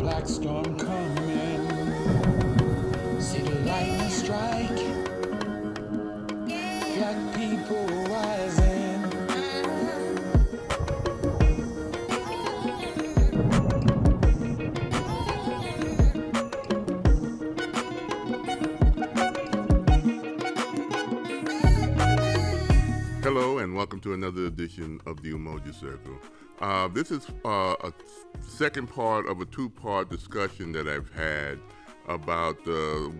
black storm coming. See the lightning strike. Black people rising. Hello and welcome to another edition of the Umoja Circle. This is a second part of a two-part discussion that I've had about the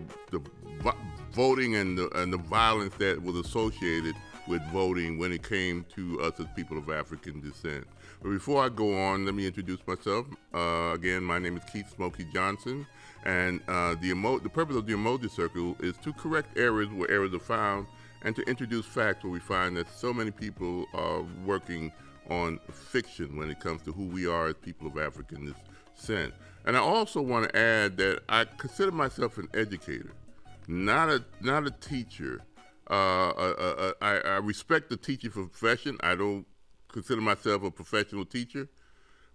voting and the violence that was associated with voting when it came to us as people of African descent. But before I go on, let me introduce myself. Again, my name is Keith Smokey Johnson, and the purpose of the Umoja Circle is to correct errors where errors are found and to introduce facts where we find that so many people are working on fiction when it comes to who we are as people of African descent. And I also want to add that I consider myself an educator, not a teacher. I respect the teaching profession. I don't consider myself a professional teacher,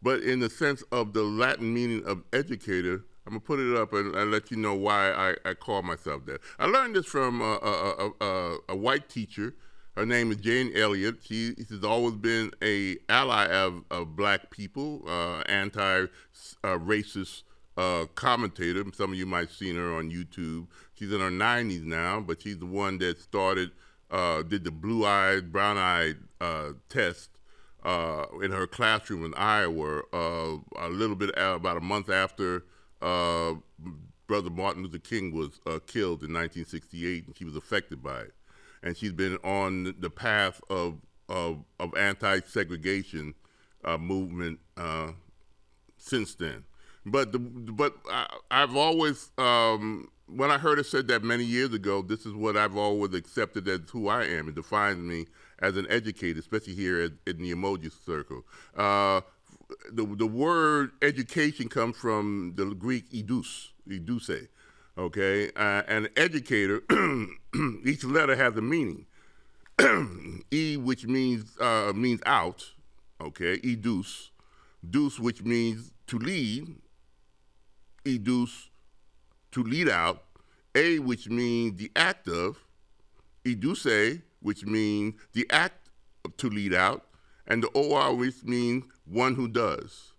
but in the sense of the Latin meaning of educator, I'm gonna put it up and let you know why I call myself that. I learned this from a white teacher. Her name is Jane Elliott. She has always been an ally of black people, anti-racist commentator. Some of you might have seen her on YouTube. She's in her 90s now, but she's the one that did the blue-eyed, brown-eyed test in her classroom in Iowa a little bit about a month after Brother Martin Luther King was killed in 1968, and she was affected by it. And she's been on the path of anti-segregation movement since then. But I've always, when I heard her said that many years ago, this is what I've always accepted as who I am. It defines me as an educator, especially here in the Umoja Circle. The word education comes from the Greek edus, okay? And educator, each letter has a meaning. E, which means out, okay, edus. Dus, which means to lead. Edus, to lead out. A, which means the act of. Educe, which means the act to lead out. And the OR, which means one who does.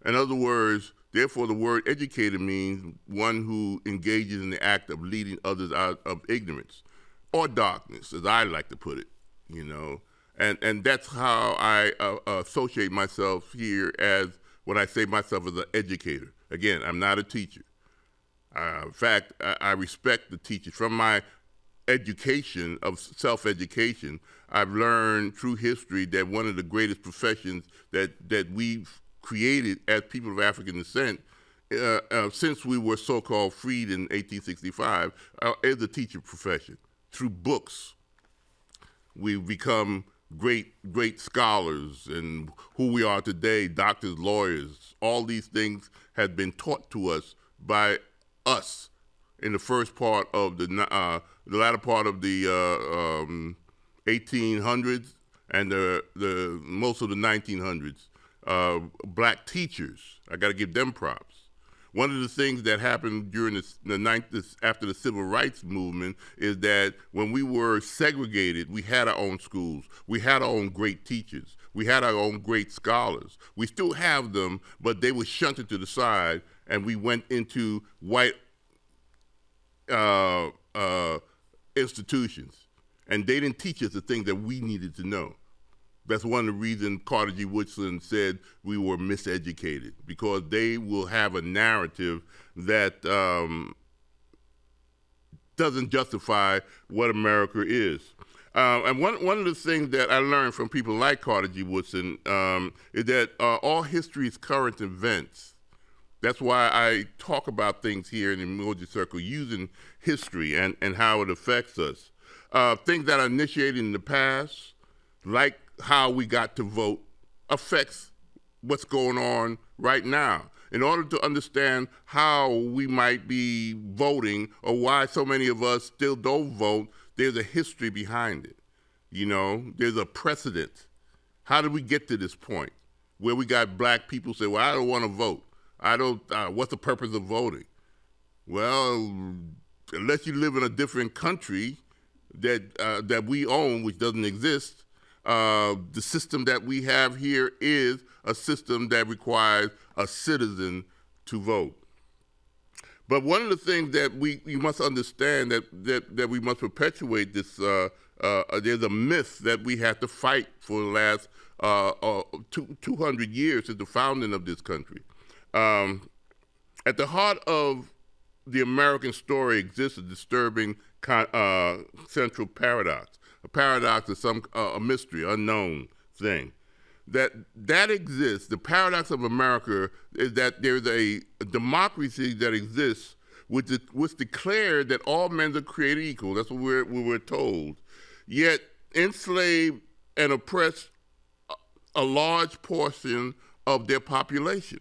In other words, therefore, the word educator means one who engages in the act of leading others out of ignorance or darkness, as I like to put it, you know. And that's how I associate myself here as when I say myself as an educator. Again, I'm not a teacher. In fact, I respect the teachers. From my education of self-education, I've learned through history that one of the greatest professions that we've created as people of African descent since we were so-called freed in 1865 is the teacher profession. Through books, we've become great scholars, and who we are today, doctors, lawyers, all these things have been taught to us by us in the first part of the latter part of the 1800s and the most of the 1900s. Black teachers, I got to give them props. One of the things that happened during after the civil rights movement is that when we were segregated, we had our own schools. We had our own great teachers. We had our own great scholars. We still have them, but they were shunted to the side, and we went into white institutions. And they didn't teach us the things that we needed to know. That's one of the reasons Carter G. Woodson said we were miseducated, because they will have a narrative that doesn't justify what America is. And one of the things that I learned from people like Carter G. Woodson is that all history is current events. That's why I talk about things here in the Umoja Circle using history and how it affects us. Things that are initiated in the past, like how we got to vote, affects what's going on right now. In order to understand how we might be voting or why so many of us still don't vote, there's a history behind it. You know, there's a precedent. How did we get to this point where we got black people say, well, I don't want to vote. I don't. What's the purpose of voting? Well, unless you live in a different country that we own, which doesn't exist, the system that we have here is a system that requires a citizen to vote. But one of the things that we must understand that we must perpetuate this. There's a myth that we have to fight for the last 200 years since the founding of this country. At the heart of the American story exists a disturbing central paradox. A paradox is a mystery, unknown thing. That exists. The paradox of America is that there's a democracy that exists which declared that all men are created equal. That's what we were told. Yet enslaved and oppressed a large portion of their population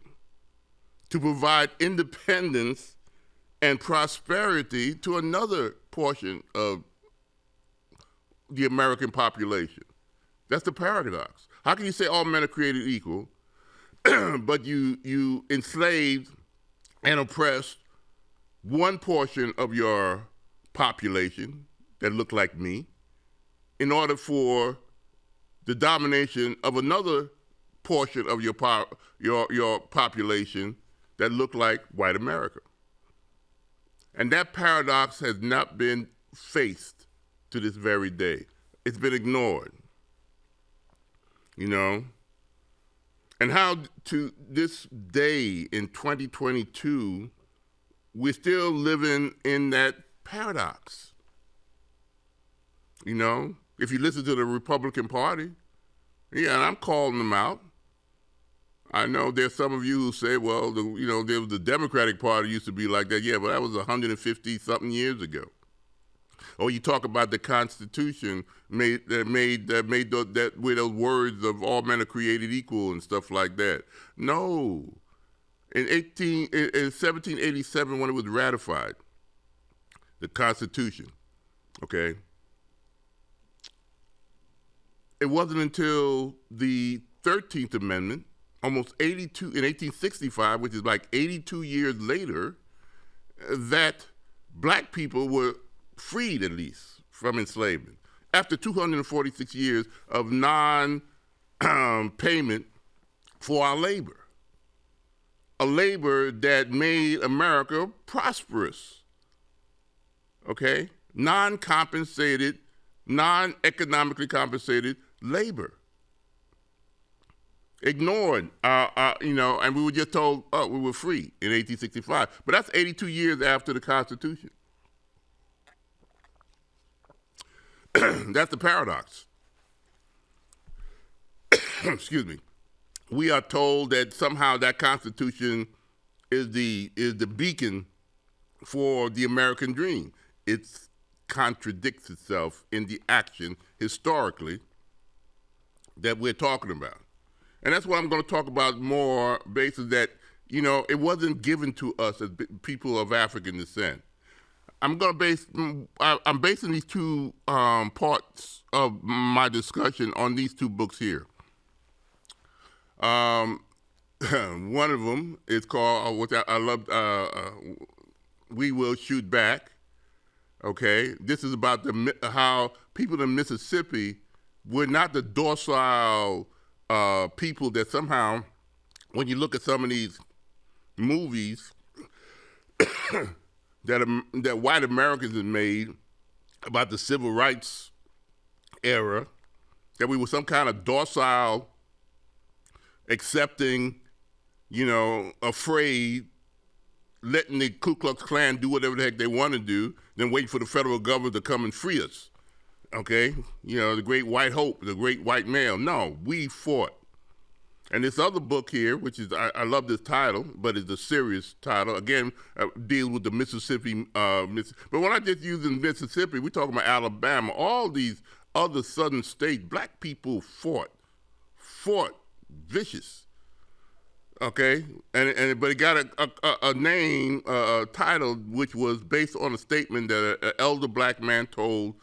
to provide independence and prosperity to another portion of the American population. That's the paradox. How can you say all men are created equal, but you enslaved and oppressed one portion of your population that looked like me in order for the domination of another portion of your population that looked like white America? And that paradox has not been faced to this very day. It's been ignored. You know? And how to this day in 2022, we're still living in that paradox. You know? If you listen to the Republican Party, yeah, and I'm calling them out. I know there's some of you who say, well, there was the Democratic Party used to be like that. Yeah, but that was 150-something years ago. Or you talk about the Constitution that made with those words of all men are created equal and stuff like that. No. In 1787, when it was ratified, the Constitution, okay, it wasn't until the 13th Amendment, almost 82, in 1865, which is like 82 years later, that black people were freed, at least, from enslavement. After 246 years of non-payment for our labor. A labor that made America prosperous, okay? Non-compensated, non-economically compensated labor. Ignored, and we were just told, oh, we were free in 1865. But that's 82 years after the Constitution. That's the paradox. Excuse me. We are told that somehow that Constitution is the beacon for the American dream. It contradicts itself in the action historically that we're talking about. And that's what I'm going to talk about more, basis that, it wasn't given to us as people of African descent. I'm basing these two parts of my discussion on these two books here. One of them is called, which I love, We Will Shoot Back. Okay, this is about how people in Mississippi were not the docile people that somehow, when you look at some of these movies that white Americans have made about the civil rights era, that we were some kind of docile, accepting, afraid, letting the Ku Klux Klan do whatever the heck they want to do, then wait for the federal government to come and free us. Okay? The great white hope, the great white male. No, we fought. And this other book here, which is, I love this title, but it's a serious title, again, deals with the Mississippi. But when I just use in Mississippi, we're talking about Alabama, all these other southern states, black people fought vicious. Okay, but it got a name, a title, which was based on a statement that an elder black man told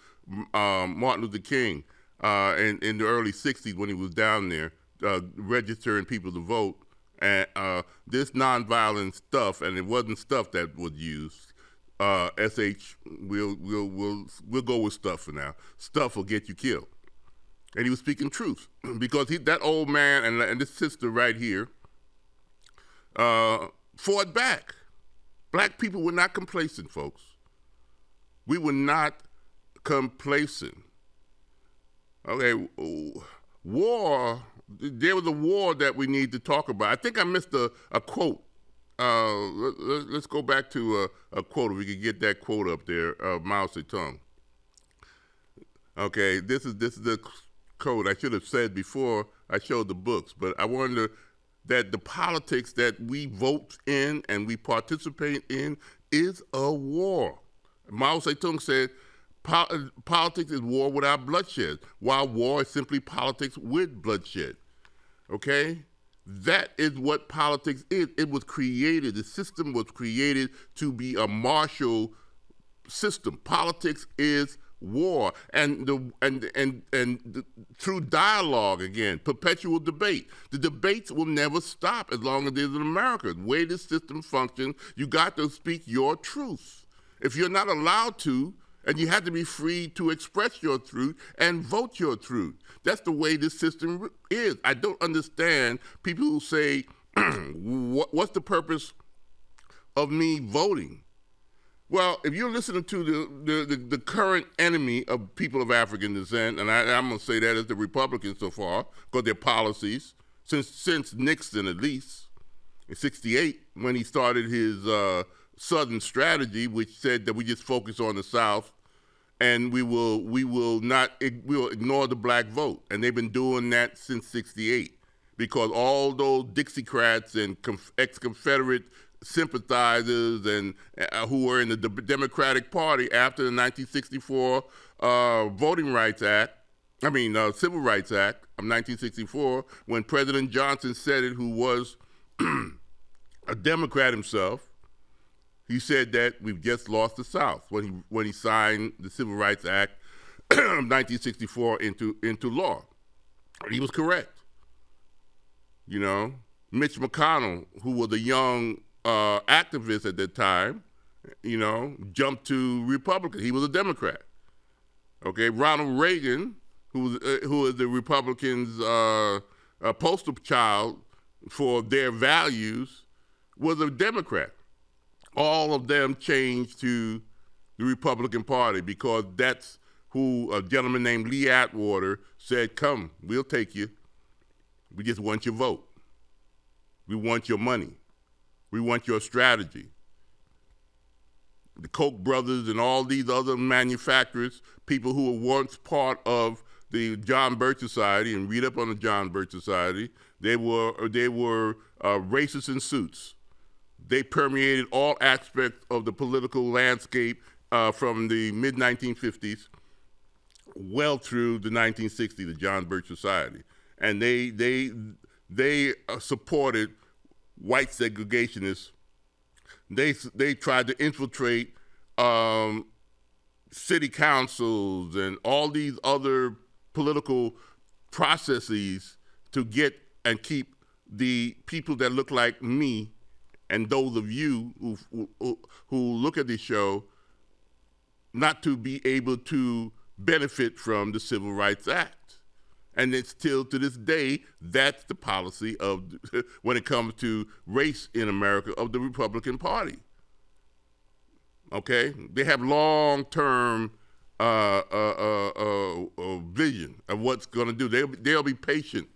Martin Luther King in the early 60s when he was down there registering people to vote And this nonviolent stuff, and it wasn't stuff that was used. SH, we'll go with stuff for now. Stuff will get you killed. And he was speaking truth because that old man and this sister right here fought back. Black people were not complacent, folks. We were not complacent. Okay, war, there was a war that we need to talk about. I think I missed a quote. Let's go back to a quote, if we could get that quote up there, of Mao Zedong. Okay, this is the quote I should have said before I showed the books, but I wonder that the politics that we vote in and we participate in is a war. Mao Zedong said, politics is war without bloodshed, while war is simply politics with bloodshed. Okay? That is what politics is. It was created, the system was created to be a martial system. Politics is war, and through dialogue, again, perpetual debate. The debates will never stop as long as there's in America. The way this system functions, you got to speak your truth. If you're not allowed to, and you have to be free to express your truth and vote your truth. That's the way this system is. I don't understand people who say, what's the purpose of me voting? Well, if you're listening to the current enemy of people of African descent, and I'm going to say that as the Republicans so far, because their policies, since Nixon at least, in '68, when he started his Southern strategy, which said that we just focus on the South, and we'll ignore the black vote, and they've been doing that since '68, because all those Dixiecrats and ex-Confederate sympathizers and who were in the Democratic Party after the 1964 Civil Rights Act of 1964, when President Johnson said it, who was a Democrat himself. He said that we've just lost the South when he signed the Civil Rights Act of 1964 into law. He was correct. You know, Mitch McConnell, who was a young activist at that time, you know, jumped to Republican. He was a Democrat. Okay, Ronald Reagan, who is the Republicans' poster child for their values, was a Democrat. All of them changed to the Republican Party because that's who a gentleman named Lee Atwater said, come, we'll take you. We just want your vote. We want your money. We want your strategy. The Koch brothers and all these other manufacturers, people who were once part of the John Birch Society, and read up on the John Birch Society, they were racists in suits. They permeated all aspects of the political landscape from the mid-1950s well through the 1960s, the John Birch Society. And they supported white segregationists. They tried to infiltrate city councils and all these other political processes to get and keep the people that look like me and those of you who look at this show not to be able to benefit from the Civil Rights Act. And it's still to this day, that's the policy of, when it comes to race in America, of the Republican Party. Okay? They have long-term vision of what's going to do. They'll be patient.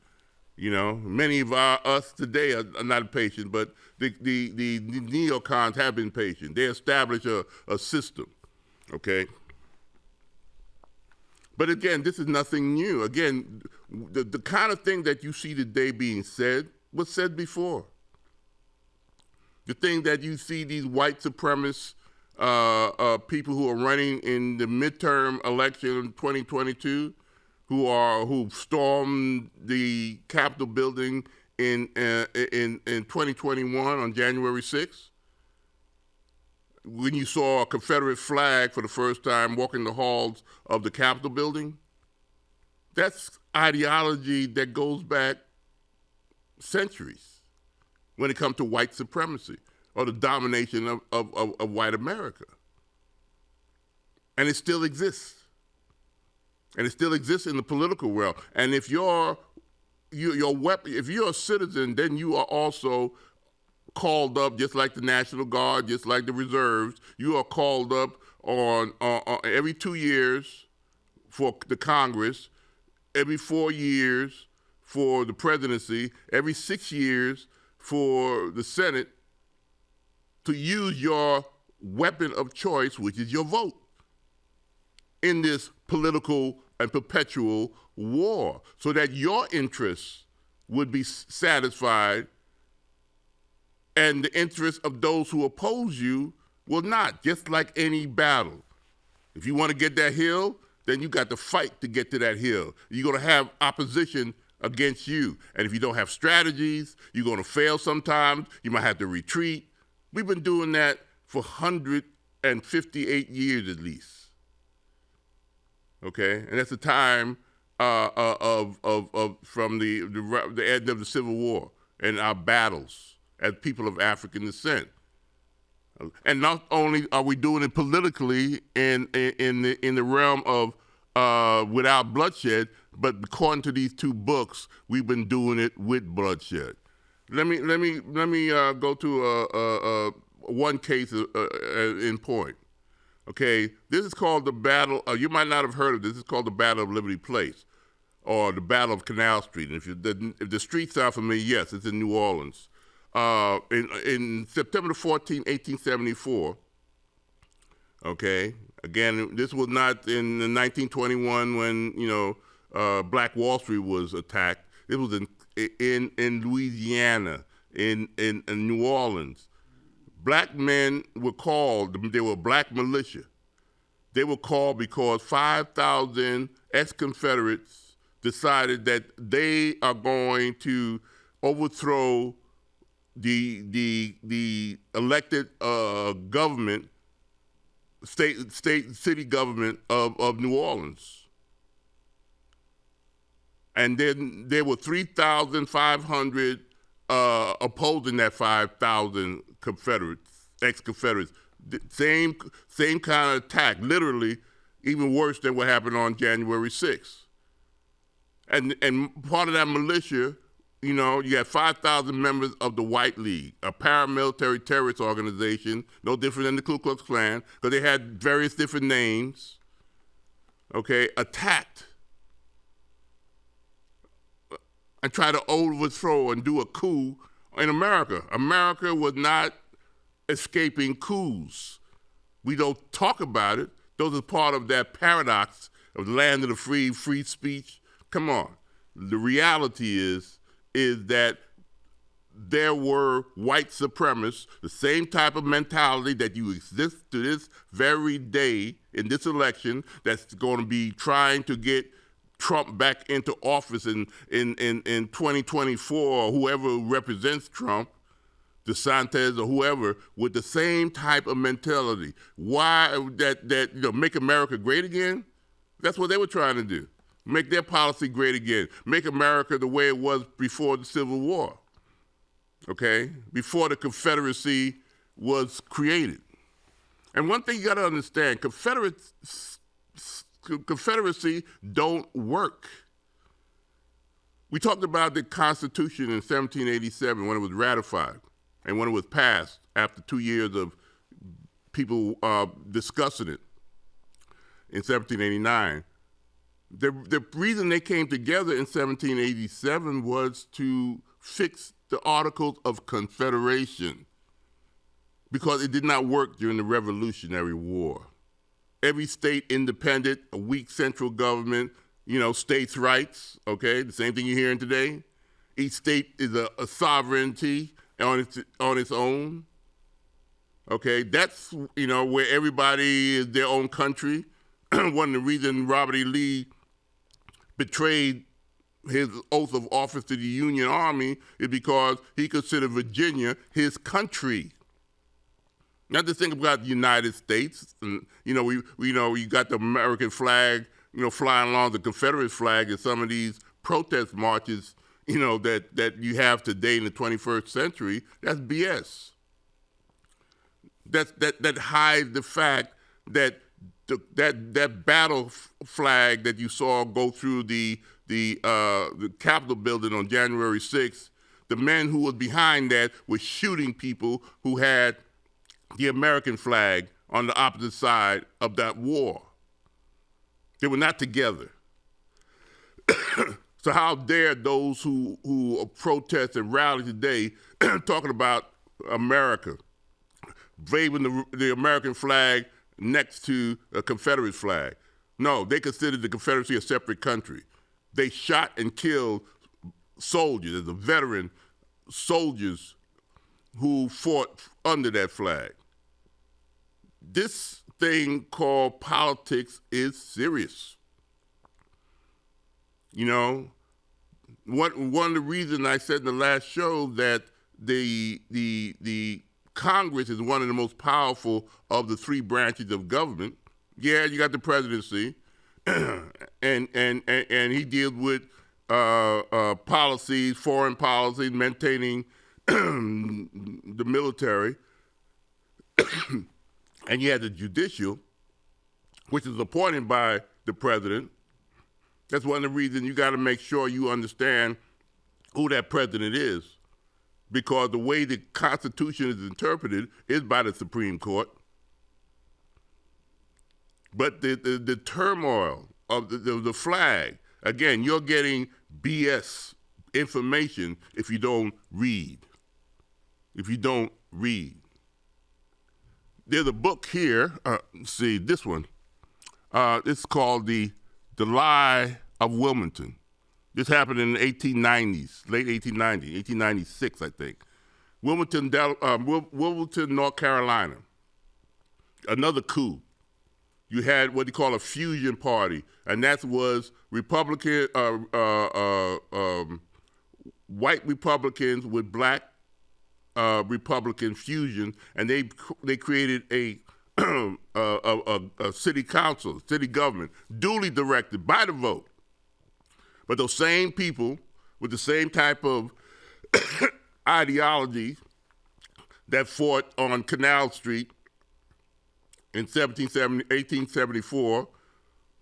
You know, many of us today are not patient, but the neocons have been patient. They establish a system, okay? But again, this is nothing new. Again, the kind of thing that you see today being said was said before. The thing that you see these white supremacist people who are running in the midterm election in 2022, who stormed the Capitol building in 2021 on January 6th, when you saw a Confederate flag for the first time walking the halls of the Capitol building, that's ideology that goes back centuries. when it comes to white supremacy or the domination of white America. And it still exists. And it still exists in the political world. And if your weapon, if you're a citizen, then you are also called up, just like the National Guard, just like the reserves. You are called up on every 2 years for the Congress, every 4 years for the presidency, every 6 years for the Senate, to use your weapon of choice, which is your vote, in this political and perpetual war, so that your interests would be satisfied and the interests of those who oppose you will not, just like any battle. If you want to get that hill, then you got to fight to get to that hill. You're going to have opposition against you. And if you don't have strategies, you're going to fail sometimes. You might have to retreat. We've been doing that for 158 years at least. Okay, and that's the time from the end of the Civil War and our battles as people of African descent. And not only are we doing it politically in the realm of without bloodshed, but according to these two books, we've been doing it with bloodshed. Let me go to one case in point. Okay, this is called the Battle. You might not have heard of this. It's called the Battle of Liberty Place, or the Battle of Canal Street. And if the streets sound familiar, yes, it's in New Orleans. In September 14, 1874. Okay, again, this was not in 1921 when Black Wall Street was attacked. It was in Louisiana, in New Orleans. Black men were called, they were black militia. They were called because 5,000 ex-Confederates decided that they are going to overthrow the elected government, city government of New Orleans. And then there were 3,500 opposing that 5,000 Confederates, ex-Confederates. Same kind of attack, literally even worse than what happened on January 6th. And part of that militia, you had 5,000 members of the White League, a paramilitary terrorist organization, no different than the Ku Klux Klan, because they had various different names, okay, attacked and tried to overthrow and do a coup in America. America was not escaping coups. We don't talk about it. Those are part of that paradox of the land of the free, free speech. Come on. The reality is that there were white supremacists, the same type of mentality that you exist to this very day in this election, that's going to be trying to get Trump back into office in 2024, or whoever represents Trump, DeSantis or whoever, with the same type of mentality. Why that make America great again? That's what they were trying to do. Make their policy great again. Make America the way it was before the Civil War. Okay? Before the Confederacy was created. And one thing you got to understand, Confederacy don't work. We talked about the Constitution in 1787 when it was ratified and when it was passed after 2 years of people discussing it in 1789. The reason they came together in 1787 was to fix the Articles of Confederation, because it did not work during the Revolutionary War. Every state independent, a weak central government, states' rights, okay, the same thing you're hearing today. Each state is a sovereignty on its own, okay? That's, where everybody is their own country. One of the reasons Robert E. Lee betrayed his oath of office to the Union Army is because he considered Virginia his country. Not to think about the United States. And, you got the American flag, flying along the Confederate flag in some of these protest marches, that you have today in the 21st century, that's BS. That hides the fact that that battle flag that you saw go through the Capitol building on January 6th, the men who were behind that were shooting people who had the American flag on the opposite side of that war. They were not together. So how dare those who protest and rally today talking about America, waving the American flag next to a Confederate flag? No, they considered the Confederacy a separate country. They shot and killed soldiers, the veteran soldiers who fought under that flag. This thing called politics is serious. One of the reasons I said in the last show that the Congress is one of the most powerful of the three branches of government. Yeah, you got the presidency, and he deals with policies, foreign policies, maintaining the military, and you have the judicial, which is appointed by the president. That's one of the reasons you got to make sure you understand who that president is, because the way the Constitution is interpreted is by the Supreme Court. But the turmoil of the flag, again, you're getting BS information if you don't read. If you don't read. There's a book here, see this one. It's called The Lie of Wilmington. This happened in the 1890s, late 1890s, 1896, I think. Wilmington, North Carolina. Another coup. You had what you call a fusion party, and that was Republican, white Republicans with black Republican fusion, and they created a city council, city government, duly directed by the vote. But those same people with the same type of ideology that fought on Canal Street in 1874,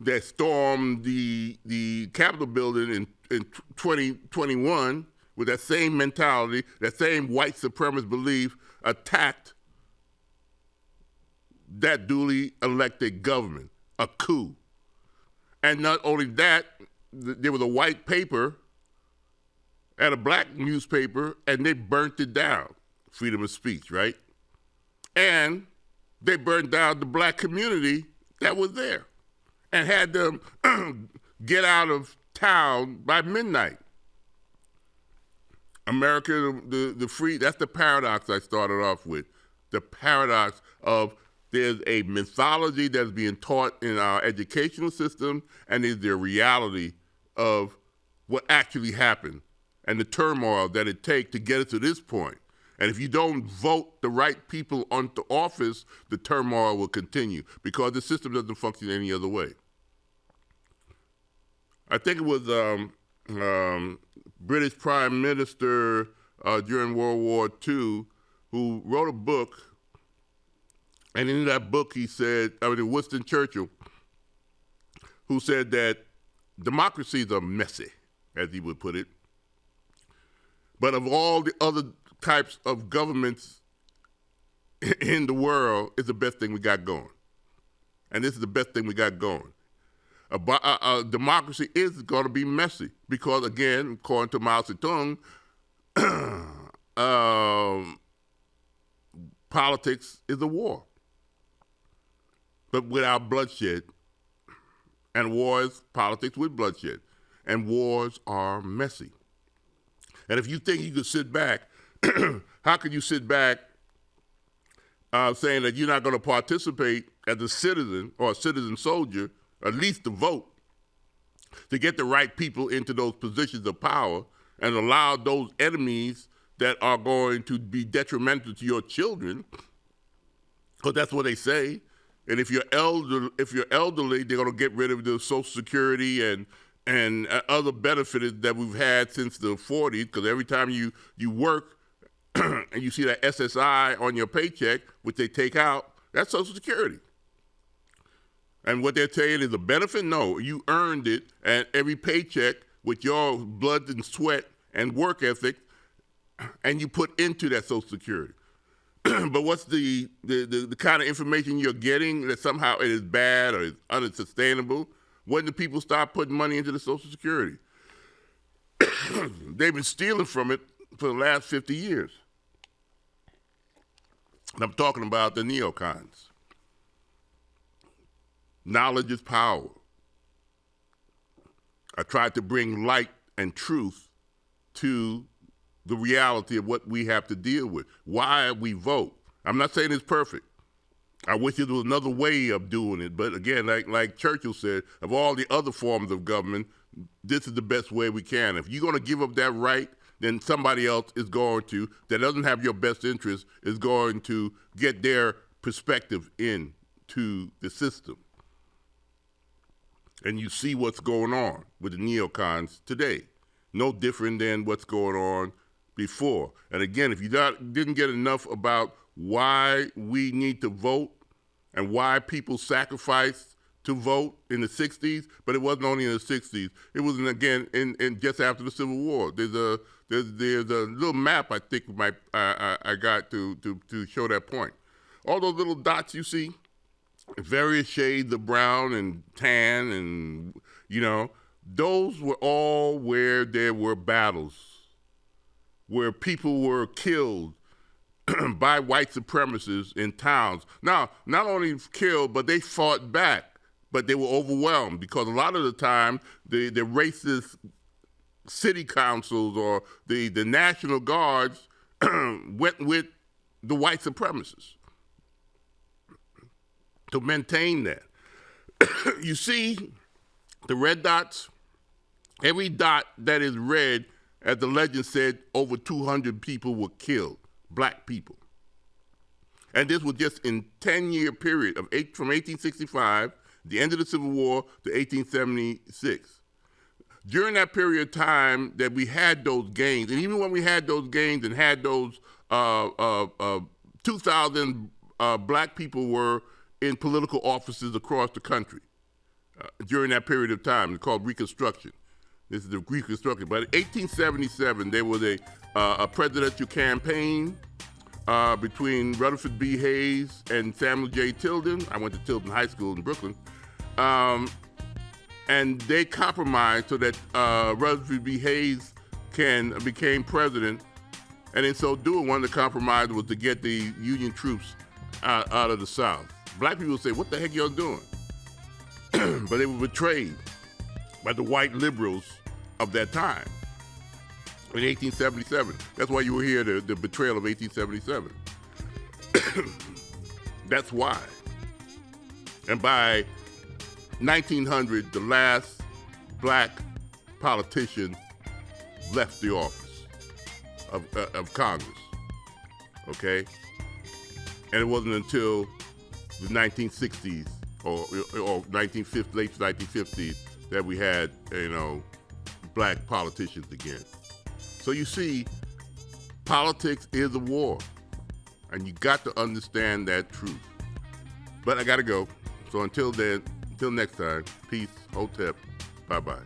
that stormed the Capitol building in 2021 with that same mentality, that same white supremacist belief, attacked that duly elected government, a coup. And not only that, there was a white paper and a black newspaper, and they burnt it down, freedom of speech, right? And they burned down the black community that was there and had them get out of town by midnight. America, the free, that's the paradox I started off with. The paradox of there's a mythology that's being taught in our educational system, and there's the reality of what actually happened and the turmoil that it takes to get us to this point. And if you don't vote the right people onto office, the turmoil will continue because the system doesn't function any other way. I think it was British Prime Minister during World War II who wrote a book, and in that book he said, Winston Churchill, who said that democracies are messy, as he would put it, but of all the other types of governments in the world, it's the best thing we got going. And this is the best thing we got going. A democracy is going to be messy because, again, according to Mao Zedong, politics is a war. But without bloodshed, and war is politics with bloodshed, and wars are messy. And if you think you could sit back, how could you sit back saying that you're not going to participate as a citizen or a citizen soldier, at least to vote, to get the right people into those positions of power and allow those enemies that are going to be detrimental to your children, because that's what they say. And if you're elderly, they're going to get rid of the Social Security and and other benefits that we've had since the 40s, because every time you work and you see that SSI on your paycheck, which they take out, that's Social Security. And what they're saying is a benefit? No, you earned it, and every paycheck with your blood and sweat and work ethic, and you put into that Social Security. But what's the kind of information you're getting that somehow it is bad or is unsustainable? When do people start putting money into the Social Security? They've been stealing from it for the last 50 years. And I'm talking about the neocons. Knowledge is power. I tried to bring light and truth to the reality of what we have to deal with, why we vote. I'm not saying it's perfect. I wish there was another way of doing it, but again, like Churchill said, of all the other forms of government, this is the best way we can. If you're going to give up that right, then somebody else is going to, that doesn't have your best interest, is going to get their perspective into the system. And you see what's going on with the neocons today. No different than what's going on before. And again, if you didn't get enough about why we need to vote and why people sacrificed to vote in the 60s, but it wasn't only in the 60s. It was, again, in just after the Civil War. There's a little map I think I got to show that point. All those little dots you see, various shades of brown and tan, and those were all where there were battles, where people were killed by white supremacists in towns. Now, not only killed, but they fought back, but they were overwhelmed because a lot of the time the racist city councils or the National Guards went with the white supremacists to maintain that. You see the red dots? Every dot that is red, as the legend said, over 200 people were killed, black people. And this was just in 10-year period from 1865, the end of the Civil War, to 1876. During that period of time that we had those gains, and even when we had those gains and had those 2,000 black people were in political offices across the country during that period of time. It's called Reconstruction. This is the Reconstruction. But in 1877, there was a presidential campaign between Rutherford B. Hayes and Samuel J. Tilden. I went to Tilden High School in Brooklyn. And they compromised so that Rutherford B. Hayes became president. And in so doing, one of the compromises was to get the Union troops out of the South. Black people say, what the heck y'all doing? But they were betrayed by the white liberals of that time in 1877. That's why you will hear the betrayal of 1877. That's why. And by 1900, the last black politician left the office of Congress, okay? And it wasn't until the 1960s or late 1950s that we had, black politicians again. So you see, politics is a war, and you got to understand that truth. But I gotta go. So until then, until next time, peace, hotep, bye-bye.